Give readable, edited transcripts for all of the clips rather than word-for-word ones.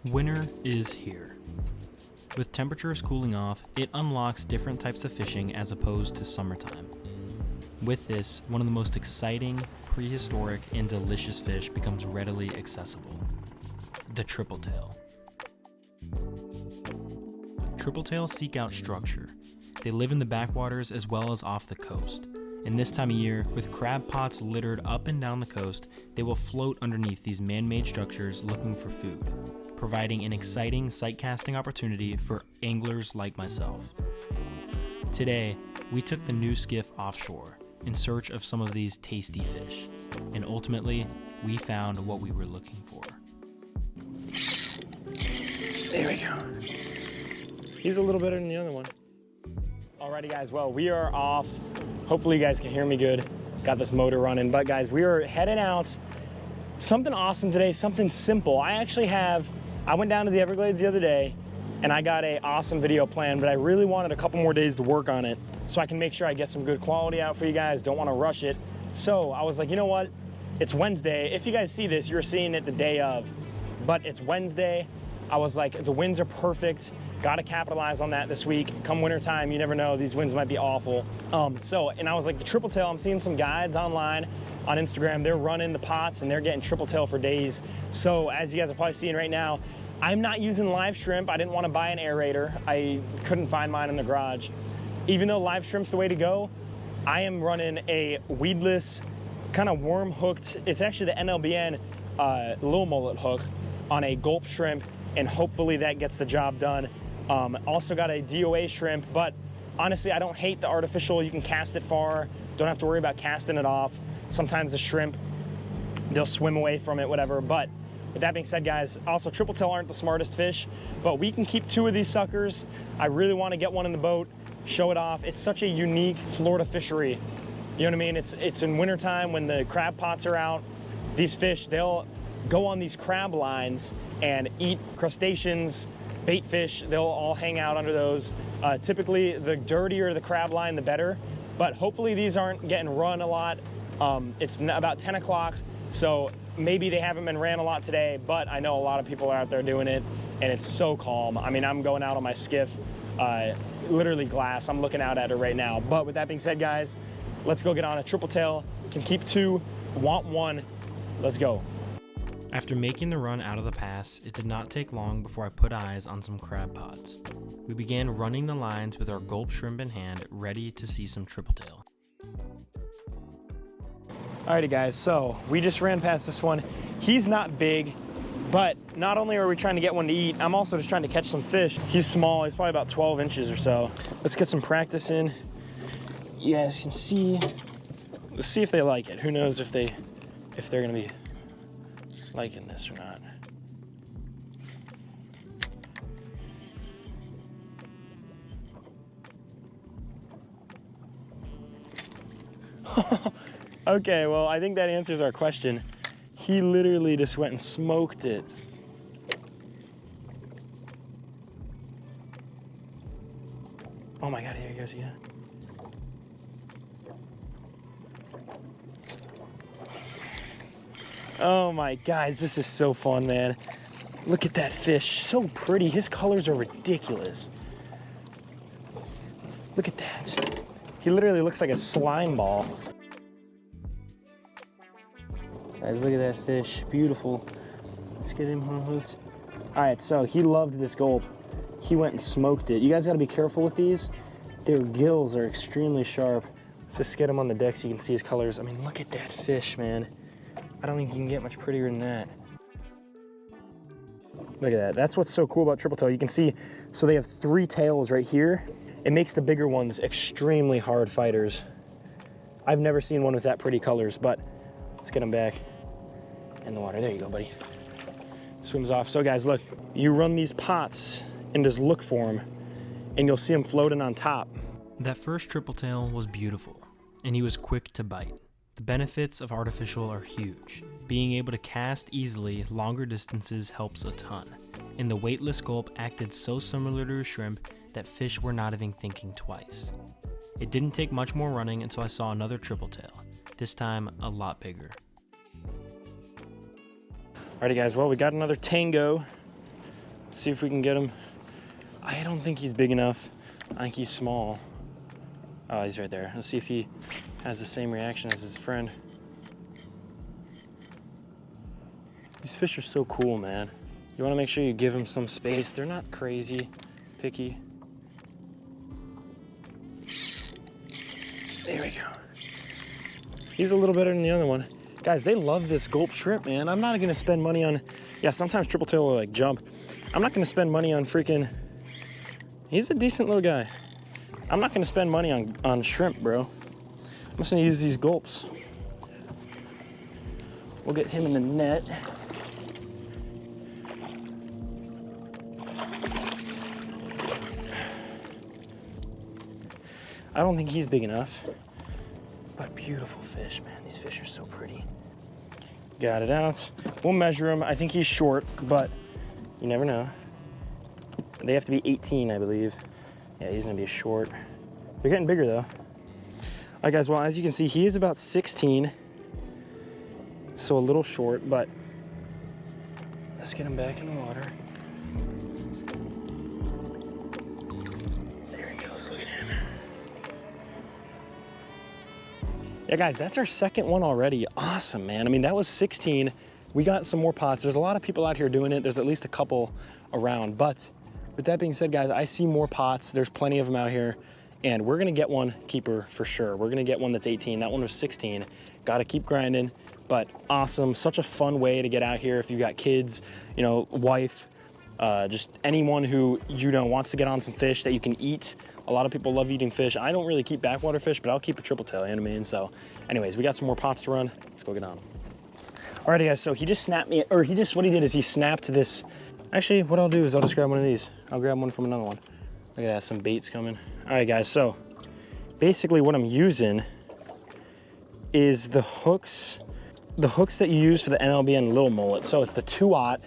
Winter is here. With temperatures cooling off, it unlocks different types of fishing as opposed to summertime. With this, one of the most exciting, prehistoric, and delicious fish becomes readily accessible: the tripletail. Tripletail seek out structure. They live in the backwaters as well as off the coast. And this time of year, with crab pots littered up and down the coast, they will float underneath these man-made structures looking for food, providing an exciting sight casting opportunity for anglers like myself. Today, we took the new skiff offshore in search of some of these tasty fish, and ultimately, we found what we were looking for. There we go. He's a little better than the other one. Alrighty guys, well, we are off. Hopefully you guys can hear me good. Got this motor running, but guys, we are heading out. Something awesome today, something simple. I went down to the Everglades the other day and I got an awesome video plan, but I really wanted a couple more days to work on it so I can make sure I get some good quality out for you guys. Don't want to rush it. So I was like, you know what? It's Wednesday. If you guys see this, you're seeing it the day of, but it's Wednesday. I was like, the winds are perfect. Got to capitalize on that this week. Come wintertime, you never know, these winds might be awful. And I was like, the tripletail, I'm seeing some guides online on Instagram. They're running the pots and they're getting tripletail for days. So as you guys are probably seeing right now, I'm not using live shrimp. I didn't want to buy an aerator. I couldn't find mine in the garage. Even though live shrimp's the way to go, I am running a weedless, kind of worm hooked, it's actually the NLBN little mullet hook on a gulp shrimp, and hopefully that gets the job done. Also got a DOA shrimp, but honestly, I don't hate the artificial. You can cast it far, don't have to worry about casting it off. Sometimes the shrimp, they'll swim away from it, whatever. But with that being said, guys, also tripletail aren't the smartest fish, but we can keep 2 of these suckers. I really want to get one in the boat, show it off. It's such a unique Florida fishery. You know what I mean? It's in wintertime when the crab pots are out. These fish, they'll go on these crab lines and eat crustaceans, bait fish. They'll all hang out under those. Typically, the dirtier the crab line, the better. But hopefully these aren't getting run a lot. It's about 10 o'clock, so maybe they haven't been ran a lot today, but I know a lot of people are out there doing it, and it's so calm. I mean, I'm going out on my skiff, literally glass. I'm looking out at it right now. But with that being said, guys, let's go get on a tripletail. Can keep 2, want 1. Let's go. After making the run out of the pass, it did not take long before I put eyes on some crab pots. We began running the lines with our gulp shrimp in hand, ready to see some tripletail. Alrighty guys, so we just ran past this one. He's not big, but not only are we trying to get one to eat, I'm also just trying to catch some fish. He's small, he's probably about 12 inches or so. Let's get some practice in. You guys can see, let's see if they like it. Who knows if they're gonna be liking this or not. Okay, well, I think that answers our question. He literally just went and smoked it. Oh my God, here he goes again. Oh my guys, this is so fun, man. Look at that fish, so pretty. His colors are ridiculous. Look at that. He literally looks like a slime ball. Guys, look at that fish, beautiful. Let's get him hooked. All right, so he loved this gulp. He went and smoked it. You guys gotta be careful with these. Their gills are extremely sharp. Let's just get him on the deck so you can see his colors. I mean, look at that fish, man. I don't think you can get much prettier than that. Look at that. That's what's so cool about tripletail. You can see, so they have 3 tails right here. It makes the bigger ones extremely hard fighters. I've never seen one with that pretty colors, but let's get him back in the water. There you go, buddy. Swims off. So guys, look, you run these pots and just look for them, and you'll see them floating on top. That first tripletail was beautiful, and he was quick to bite. The benefits of artificial are huge. Being able to cast easily longer distances helps a ton, and the weightless gulp acted so similar to a shrimp that fish were not even thinking twice. It didn't take much more running until I saw another tripletail, this time a lot bigger. Alrighty guys, well, we got another tango. See if we can get him. I don't think he's big enough. I think he's small. Oh, he's right there. Let's see if he has the same reaction as his friend. These fish are so cool, man. You want to make sure you give them some space. They're not crazy picky. There we go. He's a little better than the other one. Guys, they love this gulp shrimp, man. I'm not gonna spend money on, yeah, sometimes tripletail will like jump. I'm not gonna spend money on freaking, he's a decent little guy. I'm not gonna spend money on shrimp, bro. I'm just gonna use these gulps. We'll get him in the net. I don't think he's big enough, but beautiful fish, man. These fish are so pretty. Got it out. We'll measure him. I think he's short, but you never know. They have to be 18, I believe. Yeah, he's gonna be short. They're getting bigger though. All right, guys, well, as you can see, he is about 16, so a little short, but let's get him back in the water. There he goes, look at him. Yeah, guys, that's our second one already. Awesome, man. I mean, that was 16. We got some more pots. There's a lot of people out here doing it. There's at least a couple around. But with that being said, guys, I see more pots. There's plenty of them out here. And we're going to get one keeper for sure. We're going to get one that's 18. That one was 16. Got to keep grinding. But awesome. Such a fun way to get out here if you got kids, you know, wife, just anyone who, you know, wants to get on some fish that you can eat. A lot of people love eating fish. I don't really keep backwater fish, but I'll keep a tripletail, you know what I mean? So anyways, we got some more pots to run. Let's go get on them. Alrighty, guys, so he just snapped me, or what he did is he snapped this. Actually, what I'll do is I'll just grab one of these. I'll grab one from another one. Look at that, some baits coming. All right, guys, so basically what I'm using is the hooks that you use for the NLB little mullet. So it's the 2-aught.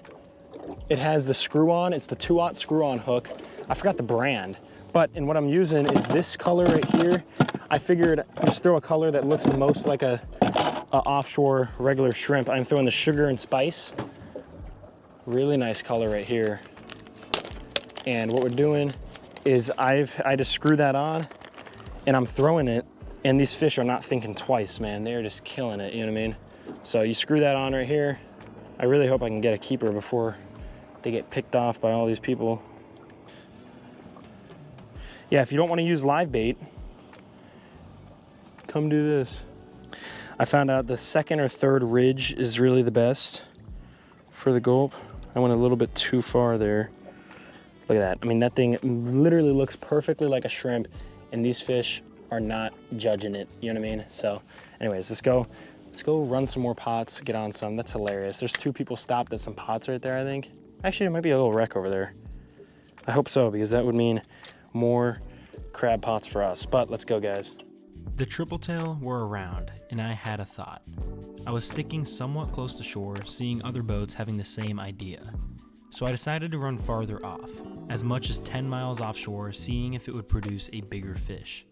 It has the screw on. It's the 2-aught screw on hook. I forgot the brand. And what I'm using is this color right here. I figured just throw a color that looks the most like a offshore regular shrimp. I'm throwing the sugar and spice. Really nice color right here. And what we're doing is I just screw that on and I'm throwing it, and these fish are not thinking twice, man. They're just killing it, you know what I mean? So you screw that on right here. I really hope I can get a keeper before they get picked off by all these people. Yeah, if you don't want to use live bait, come do this. I found out the second or third ridge is really the best for the gulp. I went a little bit too far there. Look at that. I mean, that thing literally looks perfectly like a shrimp, and these fish are not judging it, you know what I mean? So anyways, let's go run some more pots, get on some. That's hilarious. There's 2 people stopped at some pots right there, I think. Actually, there might be a little wreck over there. I hope so, because that would mean more crab pots for us. But let's go, guys. The tripletail were around, and I had a thought. I was sticking somewhat close to shore, seeing other boats having the same idea. So I decided to run farther off, as much as 10 miles offshore, seeing if it would produce a bigger fish.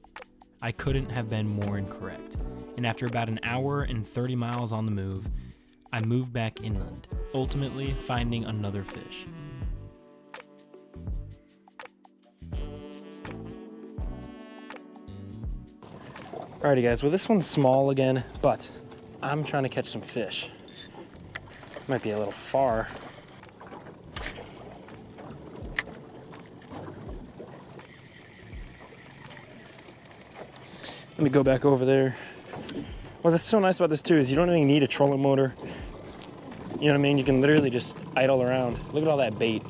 I couldn't have been more incorrect, and after about an hour and 30 miles on the move, I moved back inland, ultimately finding another fish. Alrighty, guys, well, this one's small again, but I'm trying to catch some fish. Might be a little far. Let me go back over there. Well, that's so nice about this too, is you don't even need a trolling motor. You know what I mean? You can literally just idle around. Look at all that bait.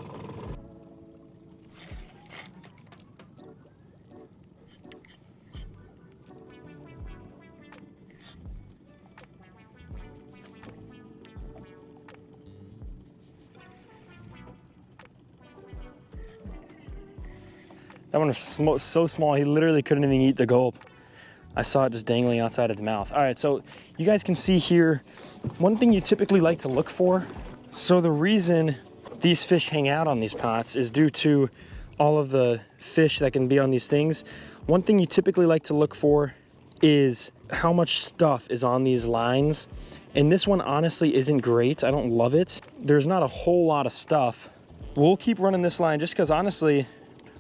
That one was so small, he literally couldn't even eat the gulp. I saw it just dangling outside its mouth. All right, so you guys can see here, one thing you typically like to look for. So the reason these fish hang out on these pots is due to all of the fish that can be on these things. One thing you typically like to look for is how much stuff is on these lines. And this one honestly isn't great. I don't love it. There's not a whole lot of stuff we'll keep running this line just because honestly,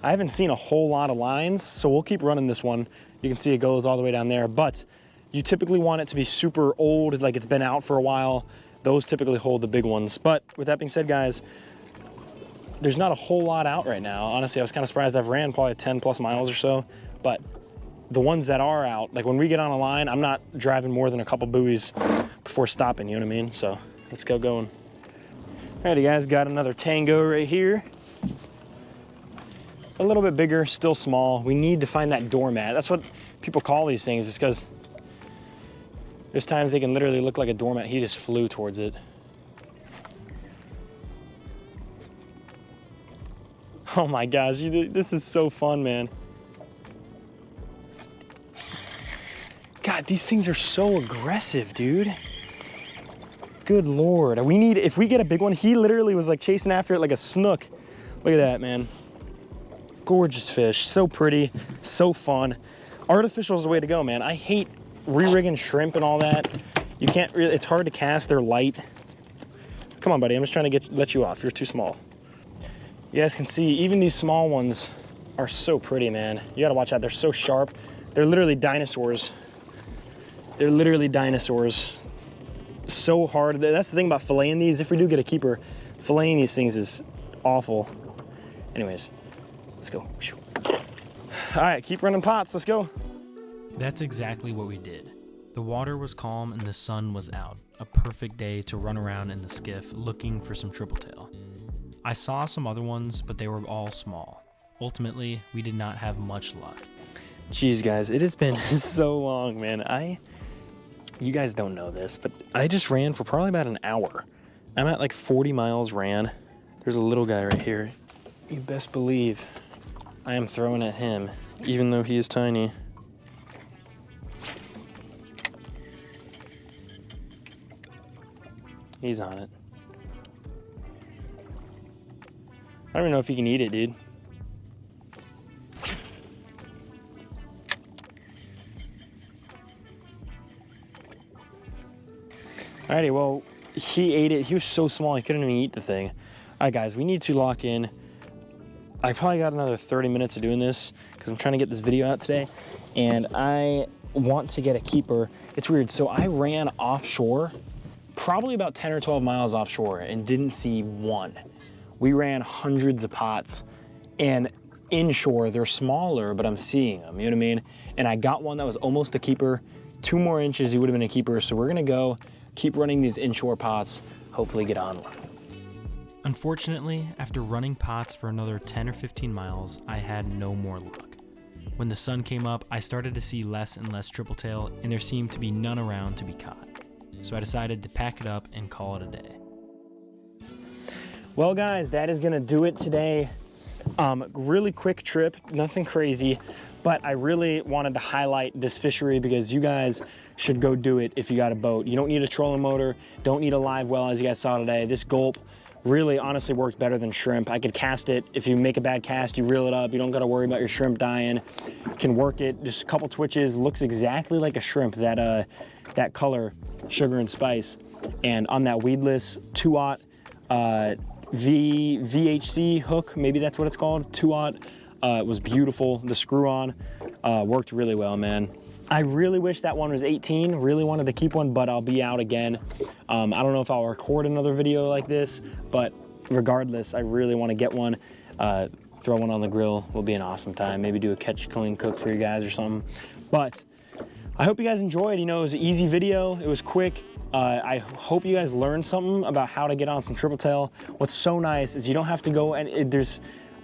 I haven't seen a whole lot of lines, so we'll keep running this one. You can see it goes all the way down there, but you typically want it to be super old, like it's been out for a while. Those typically hold the big ones. But with that being said, guys, there's not a whole lot out right now. Honestly, I was kind of surprised. I've ran probably 10 plus miles or so, but the ones that are out, like when we get on a line, I'm not driving more than a couple buoys before stopping, you know what I mean? So let's go going. Alrighty guys, got another tango right here. A little bit bigger, still small. We need to find that doormat. That's what people call these things, is because there's times they can literally look like a doormat. He just flew towards it. Oh my gosh, this is so fun, man. God, these things are so aggressive, dude. Good Lord. We need, if we get a big one, he literally was like chasing after it like a snook. Look at that, man. Gorgeous fish, so pretty, so fun. Artificial is the way to go, man. I hate re-rigging shrimp and all that. You can't really, it's hard to cast, they're light. Come on, buddy, I'm just trying to let you off. You're too small. You guys can see, even these small ones are so pretty, man. You gotta watch out, they're so sharp. They're literally dinosaurs. They're literally dinosaurs. So hard. That's the thing about filleting these. If we do get a keeper, filleting these things is awful. Anyways, let's go. All right, keep running pots. Let's go. That's exactly what we did. The water was calm and the sun was out. A perfect day to run around in the skiff looking for some tripletail. I saw some other ones, but they were all small. Ultimately, we did not have much luck. Jeez, guys, it has been so long, man. You guys don't know this, but I just ran for probably about an hour. I'm at like 40 miles ran. There's a little guy right here. You best believe I am throwing at him, even though he is tiny. He's on it. I don't even know if he can eat it, dude. Alrighty, well, he ate it. He was so small, he couldn't even eat the thing. All right, guys, we need to lock in. I probably got another 30 minutes of doing this because I'm trying to get this video out today, and I want to get a keeper. It's weird. So I ran offshore, probably about 10 or 12 miles offshore, and didn't see one. We ran hundreds of pots, and inshore, they're smaller, but I'm seeing them, you know what I mean? And I got one that was almost a keeper. 2 more inches, he would have been a keeper. So we're gonna go keep running these inshore pots, hopefully get on one. Unfortunately, after running pots for another 10 or 15 miles, I had no more luck. When the sun came up, I started to see less and less tripletail, and there seemed to be none around to be caught. So I decided to pack it up and call it a day. Well, guys, that is gonna do it today. Really quick trip, nothing crazy, but I really wanted to highlight this fishery because you guys should go do it if you got a boat. You don't need a trolling motor, don't need a live well as you guys saw today. This gulp really honestly works better than shrimp. I could cast it. If you make a bad cast, you reel it up. You don't gotta worry about your shrimp dying. You can work it, just a couple twitches. Looks exactly like a shrimp, that color, sugar and spice. And on that weedless 2-aught VHC hook, maybe that's what it's called, 2-aught. It was beautiful. The screw on worked really well, man. I really wish that one was 18, really wanted to keep one, but I'll be out again. I don't know if I'll record another video like this, but regardless, I really want to get one. Throw one on the grill will be an awesome time. Maybe do a catch, clean, cook for you guys or something. But I hope you guys enjoyed. You know, it was an easy video. It was quick. I hope you guys learned something about how to get on some tripletail. What's so nice is you don't have to go, and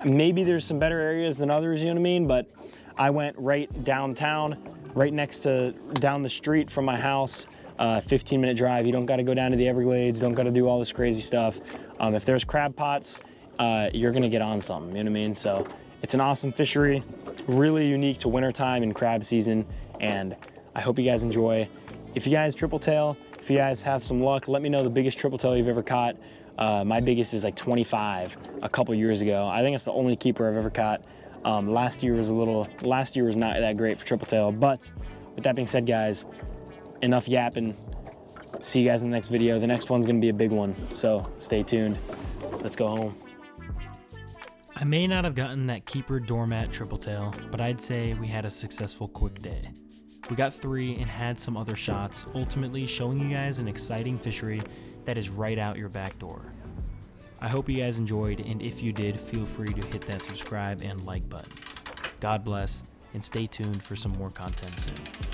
maybe there's some better areas than others, you know what I mean? But I went right downtown, right next to, down the street from my house, 15-minute drive. You don't got to go down to the Everglades, don't got to do all this crazy stuff. If there's crab pots, you're gonna get on something, you know what I mean? So it's an awesome fishery, really unique to wintertime and crab season, and I hope you guys enjoy. If you guys tripletail, if you guys have some luck, let me know the biggest tripletail you've ever caught. My biggest is like 25 a couple years ago. I think it's the only keeper I've ever caught. Last year was not that great for tripletail, but with that being said, guys, enough yapping. See you guys in the next video. The next one's gonna be a big one, so stay tuned. Let's go home. I may not have gotten that keeper doormat tripletail, but I'd say we had a successful quick day. We got 3 and had some other shots, ultimately showing you guys an exciting fishery that is right out your back door. I hope you guys enjoyed, and if you did, feel free to hit that subscribe and like button. God bless, and stay tuned for some more content soon.